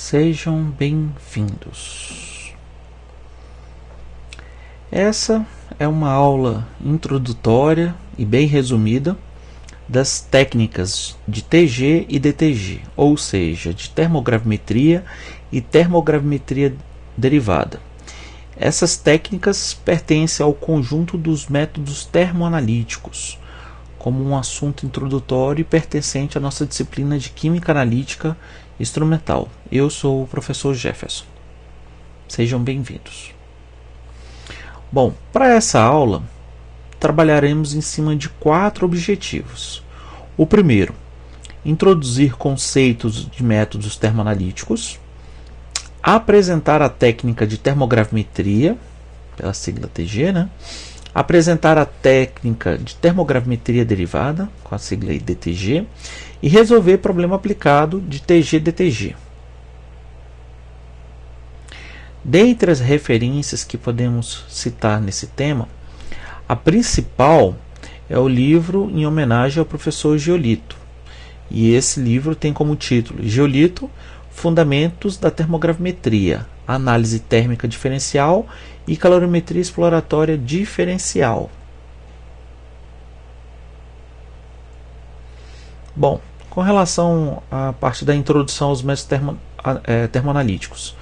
Sejam bem-vindos. Essa é uma aula introdutória e bem resumida das técnicas de TG e DTG, ou seja, de termogravimetria e termogravimetria derivada. Essas técnicas pertencem ao conjunto dos métodos termoanalíticos, como um assunto introdutório e pertencente à nossa disciplina de Química Analítica Instrumental. Eu sou o professor Jefferson. Sejam bem-vindos. Bom, para essa aula, trabalharemos em cima de 4 objetivos. O primeiro, introduzir conceitos de métodos termoanalíticos, apresentar a técnica de termogravimetria, pela sigla TG, apresentar a técnica de termogravimetria derivada, com a sigla DTG, e resolver problema aplicado de TG-DTG. Dentre as referências que podemos citar nesse tema, a principal é o livro em homenagem ao professor Giolito. E esse livro tem como título Giolito, Fundamentos da Termogravimetria, Análise Térmica Diferencial e Calorimetria Exploratória Diferencial. Bom, com relação à parte da introdução aos métodos termoanalíticos.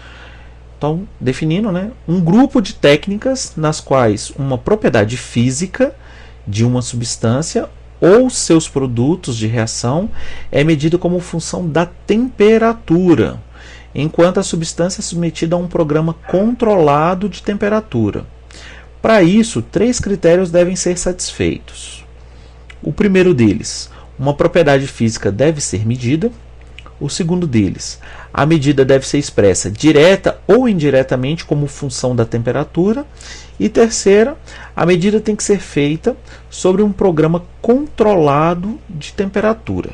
Então, definindo, um grupo de técnicas nas quais uma propriedade física de uma substância ou seus produtos de reação é medida como função da temperatura, enquanto a substância é submetida a um programa controlado de temperatura. Para isso, 3 critérios devem ser satisfeitos. O primeiro deles, uma propriedade física deve ser medida. O segundo deles, a medida deve ser expressa direta ou indiretamente como função da temperatura. E terceira, a medida tem que ser feita sobre um programa controlado de temperatura.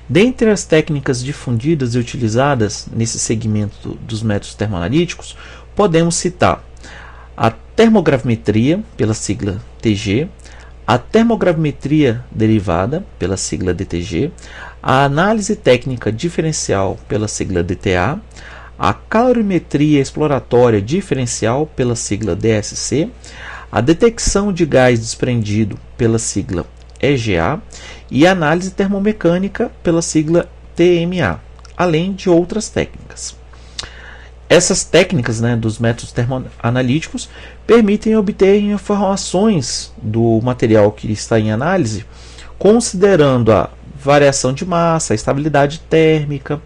Dentre as técnicas difundidas e utilizadas nesse segmento dos métodos termoanalíticos, podemos citar a termogravimetria, pela sigla TG, a termogravimetria derivada, pela sigla DTG, a análise técnica diferencial, pela sigla DTA, a calorimetria exploratória diferencial, pela sigla DSC, a detecção de gás desprendido, pela sigla EGA, e a análise termomecânica, pela sigla TMA, além de outras técnicas. Essas técnicas dos métodos termoanalíticos permitem obter informações do material que está em análise, considerando a variação de massa, a estabilidade térmica,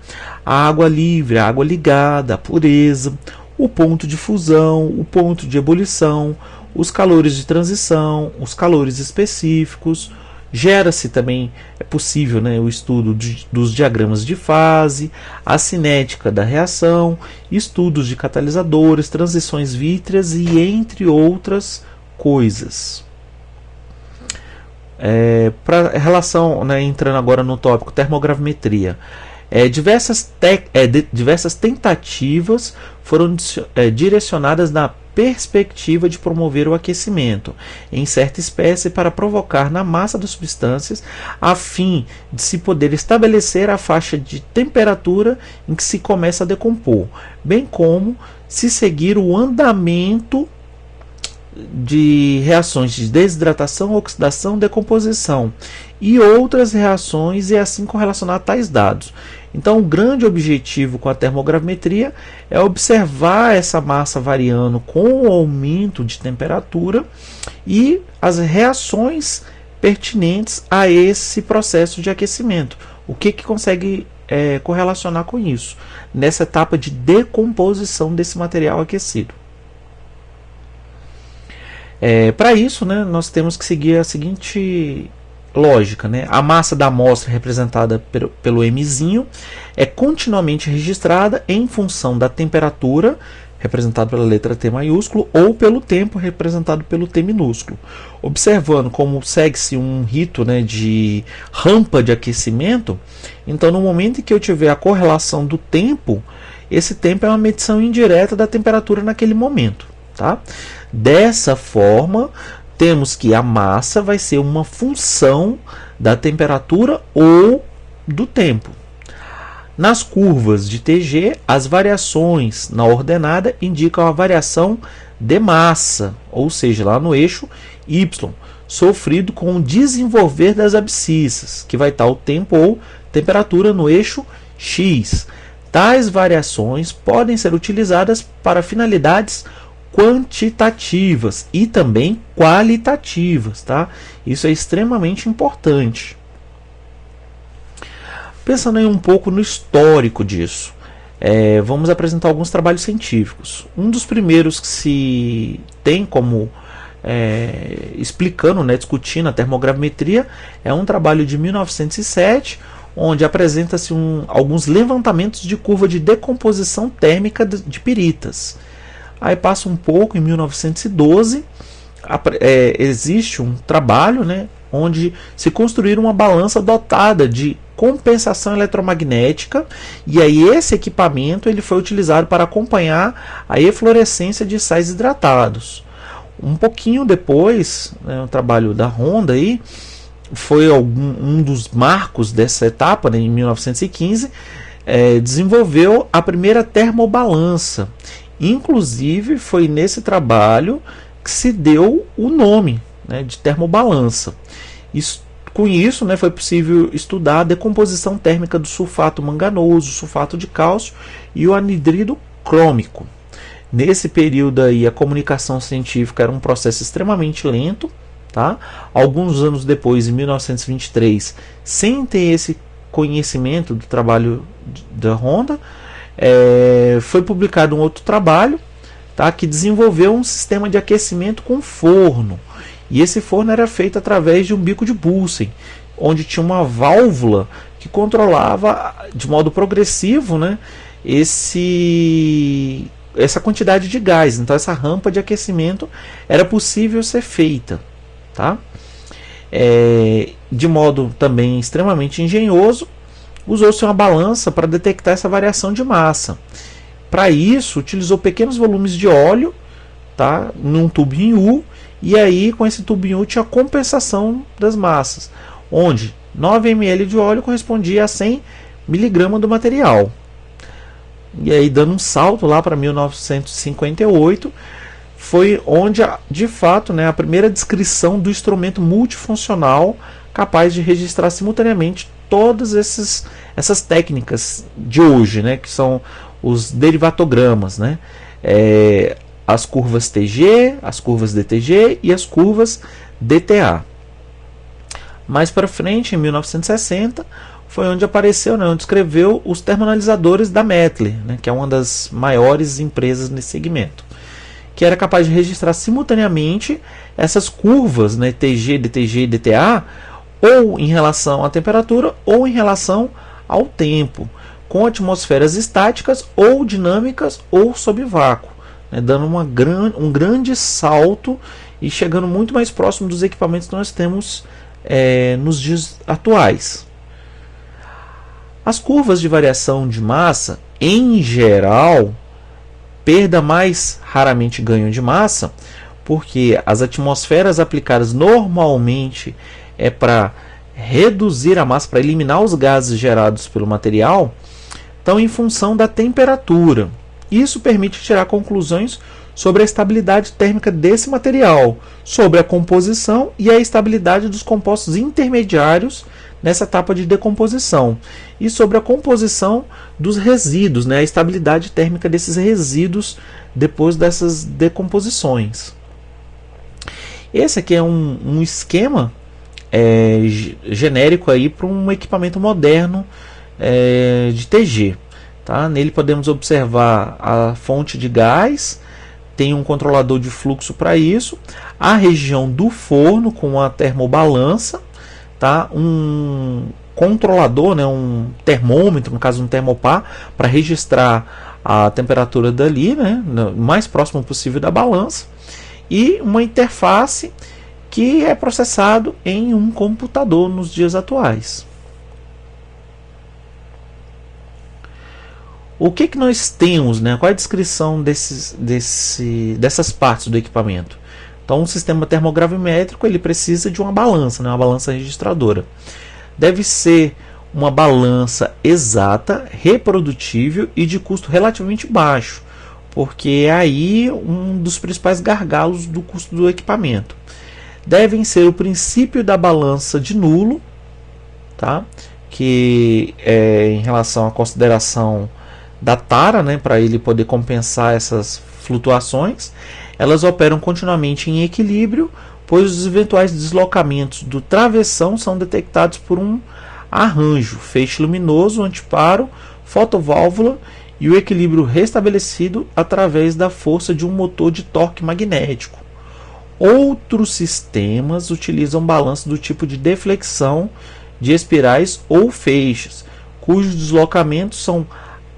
a água livre, a água ligada, a pureza, o ponto de fusão, o ponto de ebulição, os calores de transição, os calores específicos. Gera-se também, é possível, o estudo dos diagramas de fase, a cinética da reação, estudos de catalisadores, transições vítreas e entre outras coisas. Para relação, entrando agora no tópico termogravimetria, diversas tentativas foram direcionadas na perspectiva de promover o aquecimento em certa espécie para provocar na massa das substâncias, a fim de se poder estabelecer a faixa de temperatura em que se começa a decompor, bem como se seguir o andamento de reações de desidratação, oxidação, decomposição e outras reações, e assim correlacionar tais dados. Então, o grande objetivo com a termogravimetria é observar essa massa variando com o aumento de temperatura e as reações pertinentes a esse processo de aquecimento. O que consegue correlacionar com isso, nessa etapa de decomposição desse material aquecido. Para isso, nós temos que seguir a seguinte lógica. A massa da amostra representada pelo Mzinho é continuamente registrada em função da temperatura, representado pela letra T maiúsculo, ou pelo tempo, representado pelo T minúsculo. Observando como segue-se um rito de rampa de aquecimento, então no momento em que eu tiver a correlação do tempo, esse tempo é uma medição indireta da temperatura naquele momento. Dessa forma, temos que a massa vai ser uma função da temperatura ou do tempo. Nas curvas de TG, as variações na ordenada indicam a variação de massa, ou seja, lá no eixo Y, sofrido com o desenvolver das abscissas, que vai estar o tempo ou temperatura no eixo X. Tais variações podem ser utilizadas para finalidades quantitativas e também qualitativas, tá? Isso é extremamente importante. Pensando aí um pouco no histórico disso, vamos apresentar alguns trabalhos científicos. Um dos primeiros que se tem como explicando, discutindo a termogravimetria, é um trabalho de 1907, onde apresenta-se alguns levantamentos de curva de decomposição térmica de piritas. Aí passa um pouco, em 1912, existe um trabalho, onde se construíram uma balança dotada de compensação eletromagnética, e aí esse equipamento ele foi utilizado para acompanhar a eflorescência de sais hidratados. Um pouquinho depois, o trabalho da Honda aí, foi um dos marcos dessa etapa, em 1915, desenvolveu a primeira termobalança. Inclusive foi nesse trabalho que se deu o nome, de termobalança. Com isso, foi possível estudar a decomposição térmica do sulfato manganoso, sulfato de cálcio e o anidrido crômico. Nesse período aí, a comunicação científica era um processo extremamente lento. Tá? Alguns anos depois, em 1923, sem ter esse conhecimento do trabalho da Honda, foi publicado um outro trabalho, tá? Que desenvolveu um sistema de aquecimento com forno. E esse forno era feito através de um bico de Bunsen, onde tinha uma válvula que controlava de modo progressivo, essa quantidade de gás. Então essa rampa de aquecimento era possível ser feita. Tá? De modo também extremamente engenhoso, usou-se uma balança para detectar essa variação de massa. Para isso, utilizou pequenos volumes de óleo, tá? Num tubo em U, e aí com esse tubo em U tinha a compensação das massas, onde 9 ml de óleo correspondia a 100 mg do material. E aí, dando um salto lá para 1958, foi onde, de fato, a primeira descrição do instrumento multifuncional capaz de registrar simultaneamente todas essas técnicas de hoje, que são os derivatogramas, as curvas TG, as curvas DTG e as curvas DTA. Mais para frente, em 1960, foi onde apareceu, onde escreveu os termoanalisadores da Mettler, que é uma das maiores empresas nesse segmento, que era capaz de registrar simultaneamente essas curvas, TG, DTG e DTA, ou em relação à temperatura ou em relação ao tempo, com atmosferas estáticas ou dinâmicas ou sob vácuo, dando um grande salto e chegando muito mais próximo dos equipamentos que nós temos nos dias atuais. As curvas de variação de massa, em geral, perda mais raramente ganho de massa, porque as atmosferas aplicadas normalmente é para reduzir a massa, para eliminar os gases gerados pelo material, estão em função da temperatura. Isso permite tirar conclusões sobre a estabilidade térmica desse material, sobre a composição e a estabilidade dos compostos intermediários nessa etapa de decomposição, e sobre a composição dos resíduos, a estabilidade térmica desses resíduos depois dessas decomposições. Esse aqui é um esquema genérico para um equipamento moderno de TG. Tá? Nele podemos observar a fonte de gás, tem um controlador de fluxo para isso, a região do forno com a termobalança, tá? Um controlador, um termômetro, no caso um termopar, para registrar a temperatura dali, o mais próximo possível da balança, e uma interface que é processado em um computador nos dias atuais. O que nós temos, qual é a descrição dessas partes do equipamento? Então, um sistema termogravimétrico ele precisa de uma balança, uma balança registradora. Deve ser uma balança exata, reprodutível e de custo relativamente baixo, porque é aí um dos principais gargalos do custo do equipamento. Devem ser o princípio da balança de nulo, tá? Que é em relação à consideração da tara, né, para ele poder compensar essas flutuações. Elas operam continuamente em equilíbrio, pois os eventuais deslocamentos do travessão são detectados por um arranjo, feixe luminoso, antiparo, fotoválvula e o equilíbrio restabelecido através da força de um motor de torque magnético. Outros sistemas utilizam balanço do tipo de deflexão de espirais ou feixes, cujos deslocamentos são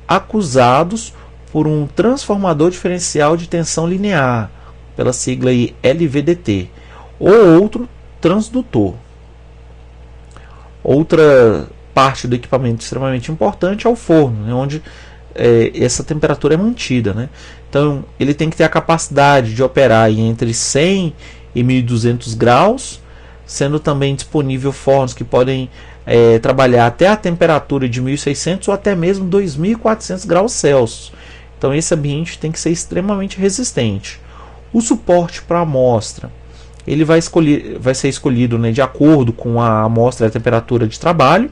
acusados por um transformador diferencial de tensão linear, pela sigla aí LVDT, ou outro transdutor. Outra parte do equipamento extremamente importante é o forno, né, onde essa temperatura é mantida, né? Então ele tem que ter a capacidade de operar entre 100 e 1200 graus, sendo também disponível fornos que podem trabalhar até a temperatura de 1600 ou até mesmo 2400 graus Celsius. Então esse ambiente tem que ser extremamente resistente. O suporte para a amostra, ele vai ser escolhido, né, de acordo com a amostra e a temperatura de trabalho,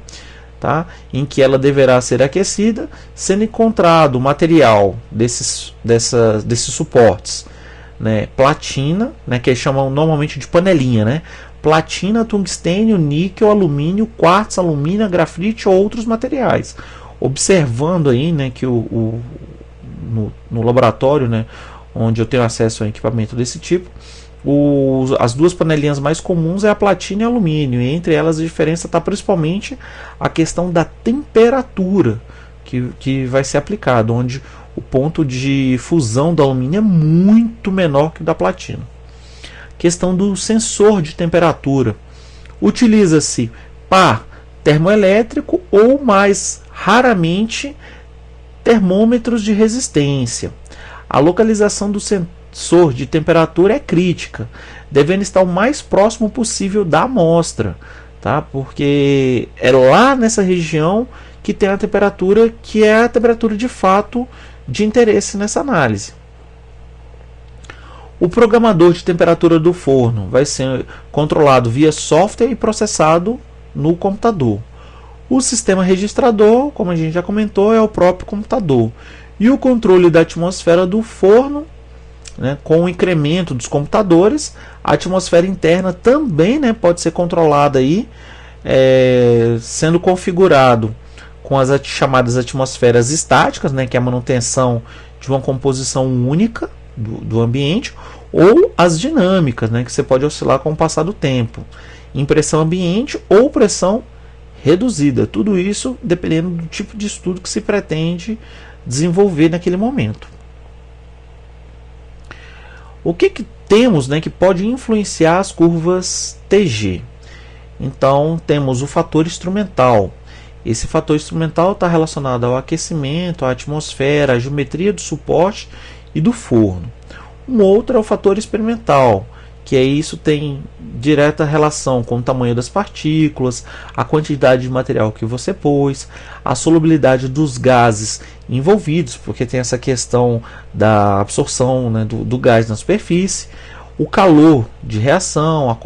tá? Em que ela deverá ser aquecida, sendo encontrado material desses suportes, né, platina, né, que eles chamam normalmente de panelinha, né? Platina, tungstênio, níquel, alumínio, quartzo, alumínio, grafite ou outros materiais. Observando aí, né, que no laboratório, né, onde eu tenho acesso a um equipamento desse tipo, as duas panelinhas mais comuns é a platina e alumínio, e entre elas a diferença está principalmente a questão da temperatura que vai ser aplicado, onde o ponto de fusão do alumínio é muito menor que o da platina. Questão do sensor de temperatura, utiliza-se par termoelétrico ou, mais raramente, termômetros de resistência. A localização do sensor de temperatura é crítica, devendo estar o mais próximo possível da amostra, tá? Porque é lá nessa região que tem a temperatura que é a temperatura de fato de interesse nessa análise. O programador de temperatura do forno vai ser controlado via software e processado no computador. O sistema registrador, como a gente já comentou, é o próprio computador. E o controle da atmosfera do forno, né, com o incremento dos computadores, a atmosfera interna também, né, pode ser controlada aí, sendo configurado com as chamadas atmosferas estáticas, né, que é a manutenção de uma composição única do ambiente, ou as dinâmicas, né, que você pode oscilar com o passar do tempo, em pressão ambiente ou pressão reduzida. Tudo isso dependendo do tipo de estudo que se pretende desenvolver naquele momento. O que temos, né, que pode influenciar as curvas TG? Então temos o fator instrumental. Esse fator instrumental está relacionado ao aquecimento, à atmosfera, à geometria do suporte e do forno. Um outro é o fator experimental, que isso tem direta relação com o tamanho das partículas, a quantidade de material que você pôs, a solubilidade dos gases envolvidos, porque tem essa questão da absorção, né, do gás na superfície, o calor de reação, a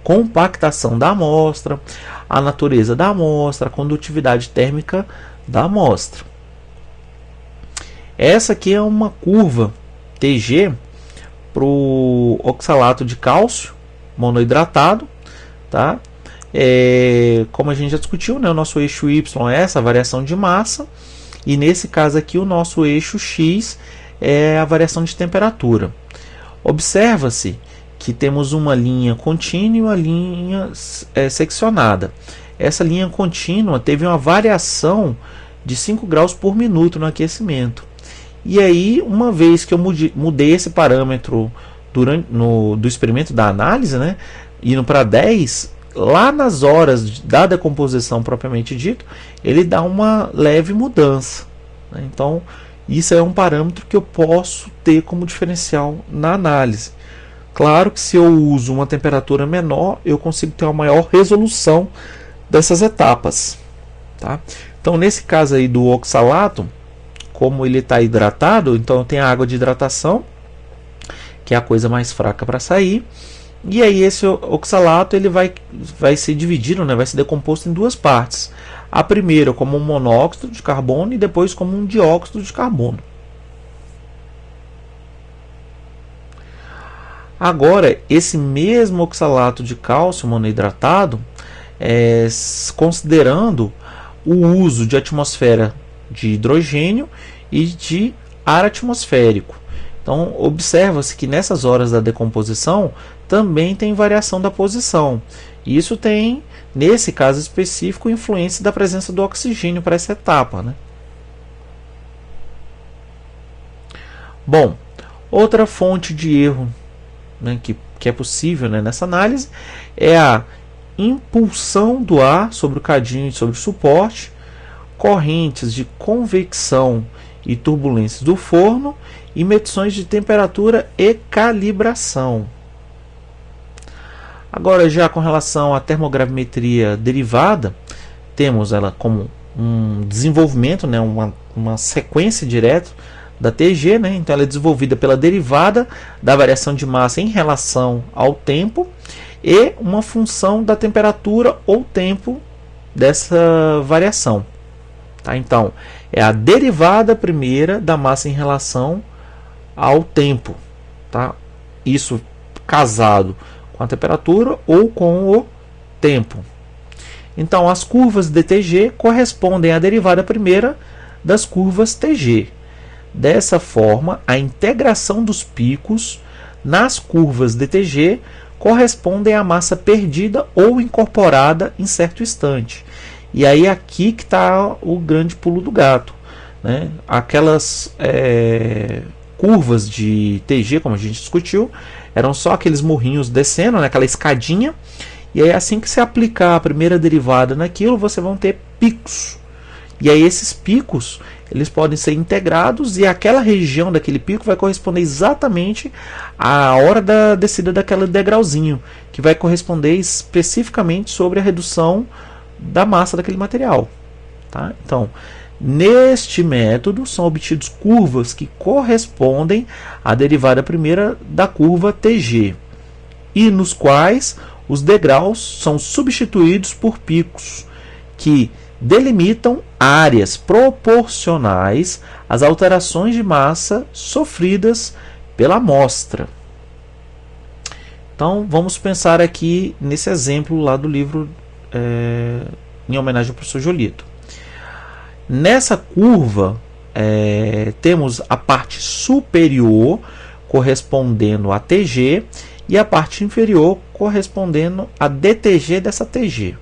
compactação da amostra, a natureza da amostra, a condutividade térmica da amostra. Essa aqui é uma curva TG para o oxalato de cálcio monohidratado, tá? Como a gente já discutiu, né, o nosso eixo Y é essa variação de massa, e nesse caso aqui o nosso eixo X é a variação de temperatura. Observa-se que temos uma linha contínua e uma linha seccionada. Essa linha contínua teve uma variação de 5 graus por minuto no aquecimento. E aí, uma vez que eu mudei esse parâmetro do experimento da análise, né, indo para 10, lá nas horas da decomposição propriamente dito, ele dá uma leve mudança, né? Então, isso é um parâmetro que eu posso ter como diferencial na análise. Claro que se eu uso uma temperatura menor, eu consigo ter uma maior resolução dessas etapas. tá? Então, nesse caso aí do oxalato, como ele está hidratado, então tem a água de hidratação, que é a coisa mais fraca para sair. E aí esse oxalato ele vai ser dividido, né, vai ser decomposto em duas partes. A primeira como um monóxido de carbono e depois como um dióxido de carbono. Agora, esse mesmo oxalato de cálcio monohidratado, considerando o uso de atmosfera de hidrogênio e de ar atmosférico. Então, observa-se que nessas horas da decomposição também tem variação da posição. Isso tem, nesse caso específico, influência da presença do oxigênio para essa etapa, né? Bom, outra fonte de erro, né, que é possível, né, nessa análise é a impulsão do ar sobre o cadinho e sobre o suporte, correntes de convecção e turbulências do forno e medições de temperatura e calibração. Agora, já com relação à termogravimetria derivada, temos ela como um desenvolvimento, né, uma sequência direta da TG, né? Então ela é desenvolvida pela derivada da variação de massa em relação ao tempo e uma função da temperatura ou tempo dessa variação. Tá? Então, é a derivada primeira da massa em relação ao tempo. Tá? Isso casado com a temperatura ou com o tempo. Então, as curvas DTG correspondem à derivada primeira das curvas TG. Dessa forma, a integração dos picos nas curvas DTG correspondem à massa perdida ou incorporada em certo instante. E aí aqui que está o grande pulo do gato, né? Aquelas curvas de TG, como a gente discutiu, eram só aqueles morrinhos descendo, né? Aquela escadinha. E aí assim que você aplicar a primeira derivada naquilo, você vai ter picos. E aí esses picos, eles podem ser integrados e aquela região daquele pico vai corresponder exatamente à hora da descida daquele degrauzinho, que vai corresponder especificamente sobre a redução da massa daquele material. Tá? Então, neste método são obtidos curvas que correspondem à derivada primeira da curva TG, e nos quais os degraus são substituídos por picos, que delimitam áreas proporcionais às alterações de massa sofridas pela amostra. Então, vamos pensar aqui nesse exemplo lá do livro em homenagem ao professor Jolito. Nessa curva, temos a parte superior correspondendo a TG e a parte inferior correspondendo a DTG dessa TG.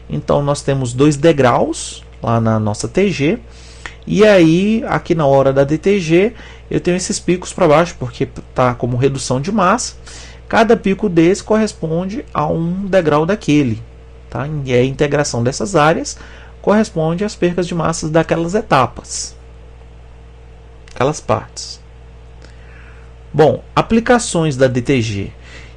Então nós temos dois degraus lá na nossa TG, e aí aqui na hora da DTG eu tenho esses picos para baixo porque está como redução de massa. Cada pico desse corresponde a um degrau daquele, tá? E a integração dessas áreas corresponde às percas de massas daquelas etapas, aquelas partes. Bom, aplicações da DTG: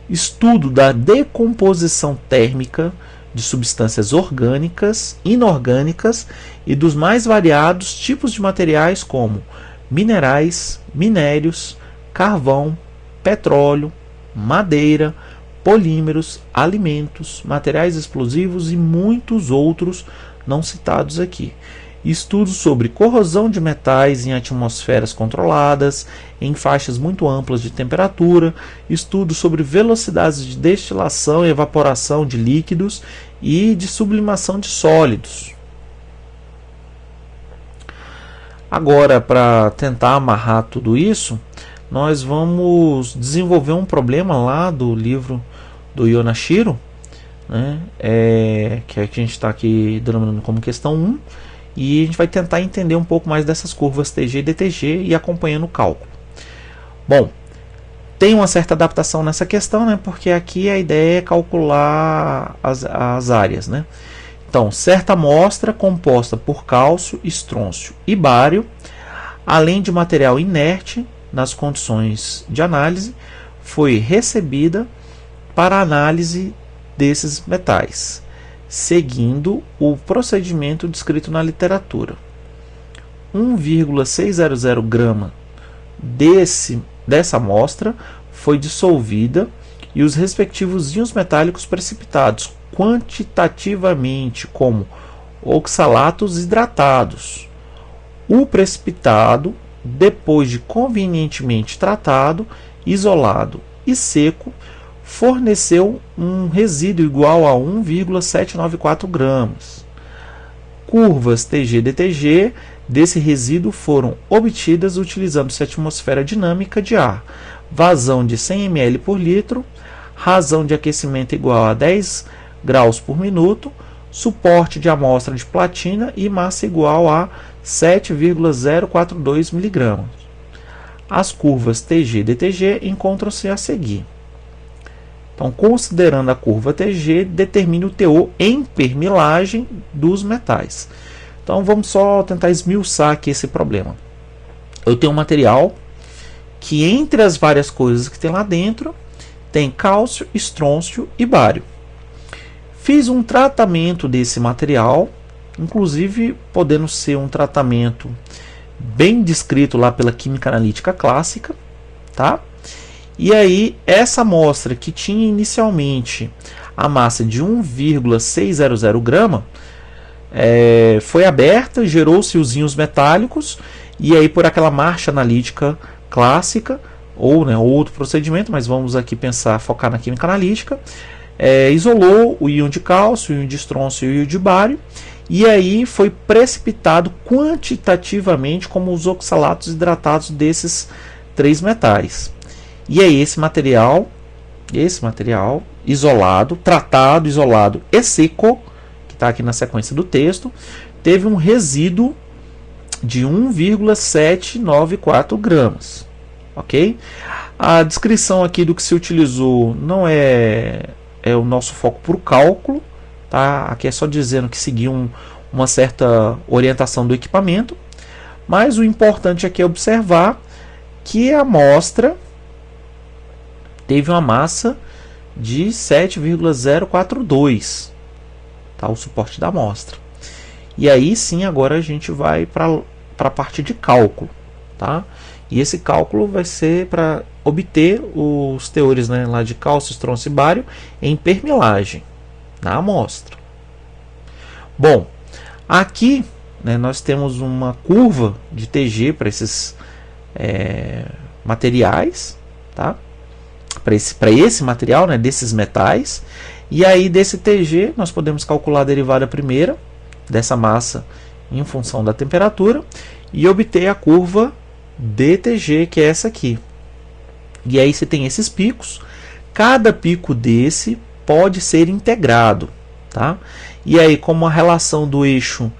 estudo da decomposição térmica de substâncias orgânicas, inorgânicas e dos mais variados tipos de materiais como minerais, minérios, carvão, petróleo, madeira, polímeros, alimentos, materiais explosivos e muitos outros não citados aqui. Estudos sobre corrosão de metais em atmosferas controladas, em faixas muito amplas de temperatura, estudos sobre velocidades de destilação e evaporação de líquidos e de sublimação de sólidos. Agora, para tentar amarrar tudo isso, nós vamos desenvolver um problema lá do livro do Yonashiro, né, que a gente está aqui denominando como questão 1, e a gente vai tentar entender um pouco mais dessas curvas TG e DTG e acompanhando o cálculo. Bom, tem uma certa adaptação nessa questão, né, porque aqui a ideia é calcular as áreas, né? Então, certa amostra composta por cálcio, estrôncio e bário, além de material inerte nas condições de análise, foi recebida para análise desses metais. seguindo o procedimento descrito na literatura. 1,600 grama dessa amostra foi dissolvida e os respectivos íons metálicos precipitados quantitativamente como oxalatos hidratados. O precipitado, depois de convenientemente tratado, isolado e seco, forneceu um resíduo igual a 1,794 gramas. Curvas TG-DTG desse resíduo foram obtidas utilizando-se a atmosfera dinâmica de ar, vazão de 100 ml por litro, razão de aquecimento igual a 10 graus por minuto, suporte de amostra de platina e massa igual a 7,042 mg. As curvas TG-DTG encontram-se a seguir. Então, considerando a curva TG, determine o teor em permilagem dos metais. Então, vamos só tentar esmiuçar aqui esse problema. Eu tenho um material que, entre as várias coisas que tem lá dentro, tem cálcio, estrôncio e bário. Fiz um tratamento desse material, inclusive podendo ser um tratamento bem descrito lá pela química analítica clássica, tá? E aí, essa amostra que tinha inicialmente a massa de 1,600 grama, foi aberta, gerou-se os íons metálicos, e aí por aquela marcha analítica clássica, ou outro procedimento, mas vamos aqui focar na química analítica, isolou o íon de cálcio, o íon de estrôncio e o íon de bário, e aí foi precipitado quantitativamente como os oxalatos hidratados desses três metais. E aí esse material isolado, tratado, isolado e seco, que está aqui na sequência do texto, teve um resíduo de 1,794 gramas. Ok? A descrição aqui do que se utilizou não é o nosso foco para o cálculo, tá? Aqui é só dizendo que seguiu uma certa orientação do equipamento, mas o importante aqui é observar que a amostra teve uma massa de 7,042, tá? O suporte da amostra. E aí sim, agora a gente vai para a parte de cálculo, tá? E esse cálculo vai ser para obter os teores, né, lá de cálcio, estrôncio e bário em permilagem na amostra. Bom, aqui, né, nós temos uma curva de TG para esses materiais, tá? Para esse material, né, desses metais. E aí desse TG nós podemos calcular a derivada primeira dessa massa em função da temperatura e obter a curva DTG, que é essa aqui. E aí você tem esses picos, cada pico desse pode ser integrado, tá? E aí, como a relação do eixo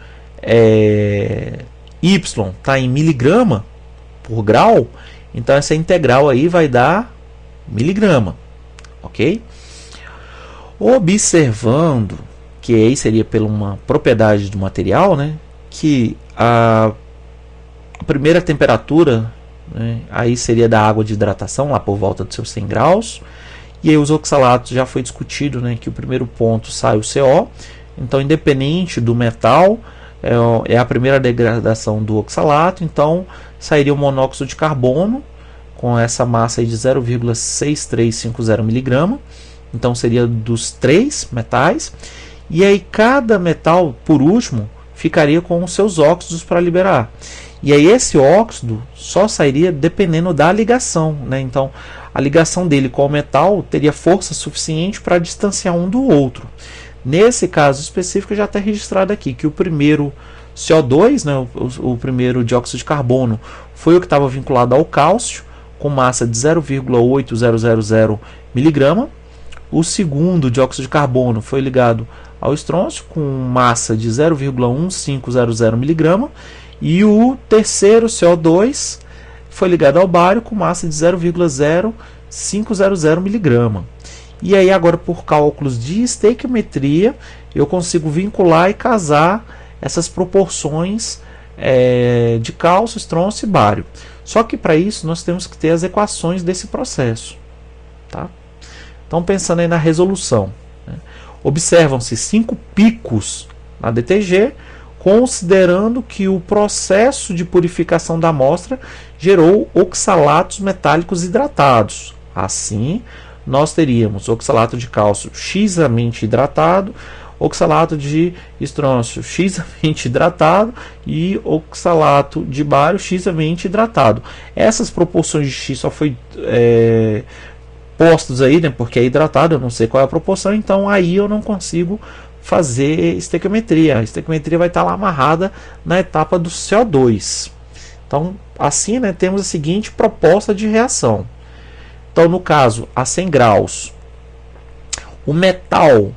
y está em miligrama por grau, então essa integral aí vai dar miligrama, ok? Observando que aí seria pela uma propriedade do material, né, que a primeira temperatura, né, aí seria da água de hidratação, lá por volta dos seus 100 graus, e aí os oxalatos já foi discutido, né, que o primeiro ponto sai o CO, então independente do metal, é a primeira degradação do oxalato, então sairia o monóxido de carbono, com essa massa aí de 0,6350 mg, então seria dos três metais, e aí cada metal, por último, ficaria com os seus óxidos para liberar. E aí esse óxido só sairia dependendo da ligação, né? Então a ligação dele com o metal teria força suficiente para distanciar um do outro. Nesse caso específico já está registrado aqui que o primeiro CO2, né, o primeiro dióxido de carbono, foi o que estava vinculado ao cálcio, com massa de 0,8000 mg. O segundo dióxido de carbono foi ligado ao estrôncio, com massa de 0,1500 mg. E o terceiro CO2 foi ligado ao bário, com massa de 0,0500 mg. E aí agora, por cálculos de estequiometria, eu consigo vincular e casar essas proporções de cálcio, estrôncio e bário. Só que para isso nós temos que ter as equações desse processo, tá? Então pensando aí na resolução, né? Observam-se 5 picos na DTG, considerando que o processo de purificação da amostra gerou oxalatos metálicos hidratados. Assim, nós teríamos oxalato de cálcio xamente hidratado, oxalato de estrôncio xamente hidratado e oxalato de bário xamente hidratado. Essas proporções de X só foi postos aí, né, porque é hidratado, eu não sei qual é a proporção, então aí eu não consigo fazer estequiometria. A estequiometria vai estar lá amarrada na etapa do CO2. Então, assim, né, temos a seguinte proposta de reação. Então, no caso, a 100 graus, o metal,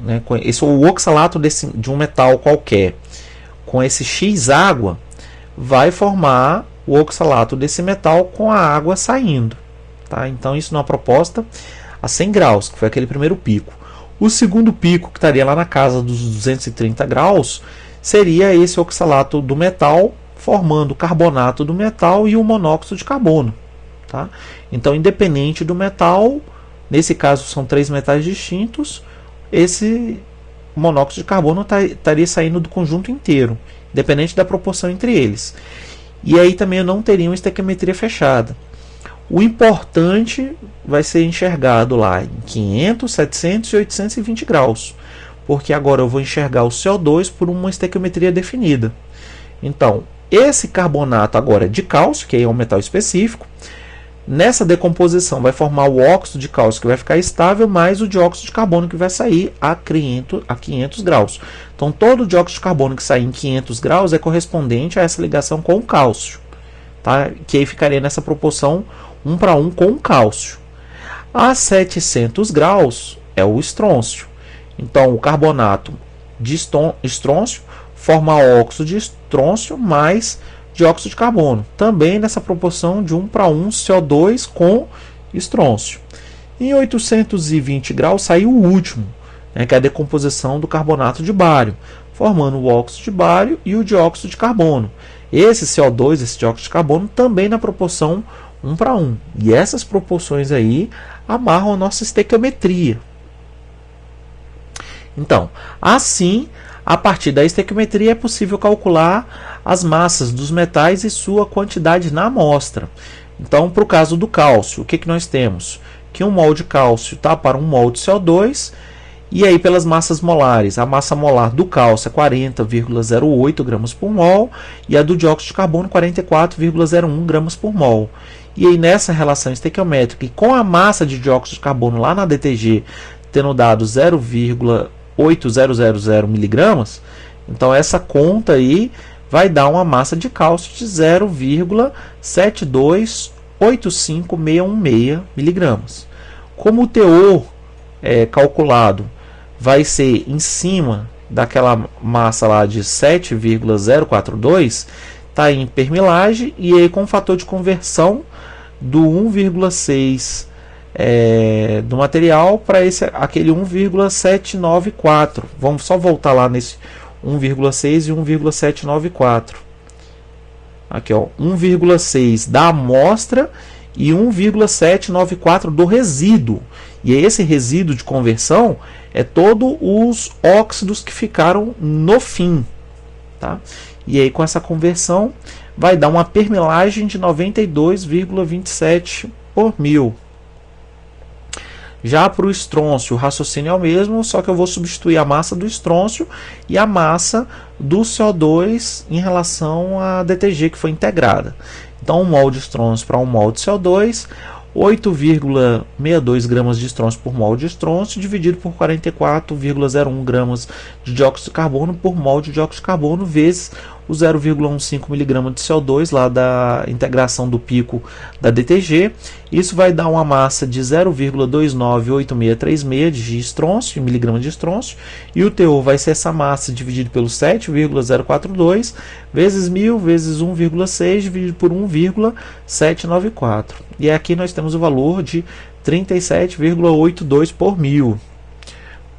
né, o oxalato de um metal qualquer, com esse X água, vai formar o oxalato desse metal com a água saindo. Tá? Então, isso numa proposta a 100 graus, que foi aquele primeiro pico. O segundo pico, que estaria lá na casa dos 230 graus, seria esse oxalato do metal formando o carbonato do metal e o monóxido de carbono. Tá? Então, independente do metal, nesse caso são 3 metais distintos, esse monóxido de carbono estaria saindo do conjunto inteiro, independente da proporção entre eles. E aí também eu não teria uma estequiometria fechada. O importante vai ser enxergado lá em 500, 700 e 820 graus, porque agora eu vou enxergar o CO2 por uma estequiometria definida. Então, esse carbonato agora é de cálcio, que é um metal específico. Nessa decomposição vai formar o óxido de cálcio, que vai ficar estável, mais o dióxido de carbono, que vai sair a 500 graus. Então, todo o dióxido de carbono que sair em 500 graus é correspondente a essa ligação com o cálcio, tá? Que aí ficaria nessa proporção 1 para 1 com o cálcio. A 700 graus é o estrôncio. Então, o carbonato de estrôncio forma óxido de estrôncio mais dióxido de carbono, também nessa proporção de 1 para 1 CO2 com estrôncio. Em 820 graus sai o último, né, que é a decomposição do carbonato de bário, formando o óxido de bário e o dióxido de carbono. Esse CO2, esse dióxido de carbono, também na proporção 1 para 1. E essas proporções aí amarram a nossa estequiometria. Então, assim, a partir da estequiometria é possível calcular as massas dos metais e sua quantidade na amostra. Então, para o caso do cálcio, o que nós temos? Que 1 mol de cálcio está para 1 mol de CO2, e aí pelas massas molares, a massa molar do cálcio é 40,08 gramas por mol, e a do dióxido de carbono 44,01 gramas por mol. E aí nessa relação estequiométrica, e com a massa de dióxido de carbono lá na DTG tendo dado 0,8000 miligramas, então essa conta aí vai dar uma massa de cálcio de 0,7285616 miligramas. Como o teor calculado vai ser em cima daquela massa lá de 7,042, está em permilagem, e aí com o fator de conversão do 1,6 do material para aquele 1,794. Vamos só voltar lá nesse 1,6 e 1,794. Aqui, ó, 1,6 da amostra e 1,794 do resíduo. E esse resíduo de conversão é todos os óxidos que ficaram no fim, tá? E aí com essa conversão vai dar uma permilagem de 92,27 por mil. Já para o estrôncio, o raciocínio é o mesmo, só que eu vou substituir a massa do estrôncio e a massa do CO2 em relação à DTG que foi integrada. Então, 1 mol de estrôncio para 1 mol de CO2, 8,62 gramas de estrôncio por mol de estrôncio, dividido por 44,01 gramas de dióxido de carbono por mol de dióxido de carbono, vezes o 0,15 mg de CO2 lá da integração do pico da DTG. Isso vai dar uma massa de 0,298636 de estrôncio, miligrama de estrôncio, e o teor vai ser essa massa dividido pelo 7,042 vezes 1000 vezes 1,6 dividido por 1,794. E aqui nós temos o valor de 37,82 por mil.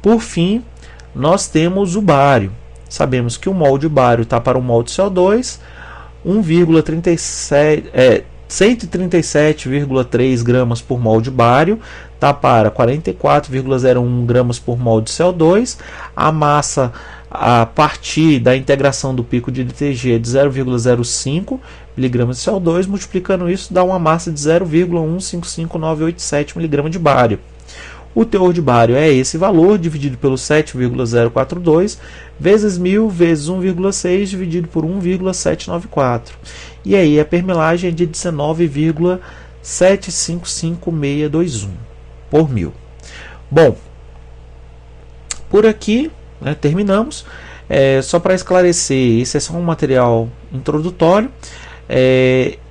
Por fim, nós temos o bário. Sabemos que 1 mol de bário está para 1 mol de CO2, 137,3 gramas por mol de bário, tá, para 44,01 gramas por mol de CO2. A massa a partir da integração do pico de DTG é de 0,05 mg de CO2, multiplicando isso dá uma massa de 0,155987 mg de bário. O teor de bário é esse valor, dividido pelo 7,042, vezes 1000, vezes 1,6, dividido por 1,794. E aí a permelagem é de 19,755621 por 1000. Bom, por aqui, né, terminamos. Só para esclarecer, esse é só um material introdutório.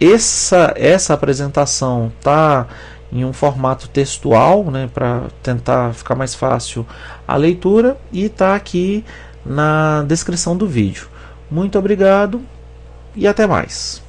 Essa apresentação está em um formato textual, né, para tentar ficar mais fácil a leitura, e está aqui na descrição do vídeo. Muito obrigado e até mais.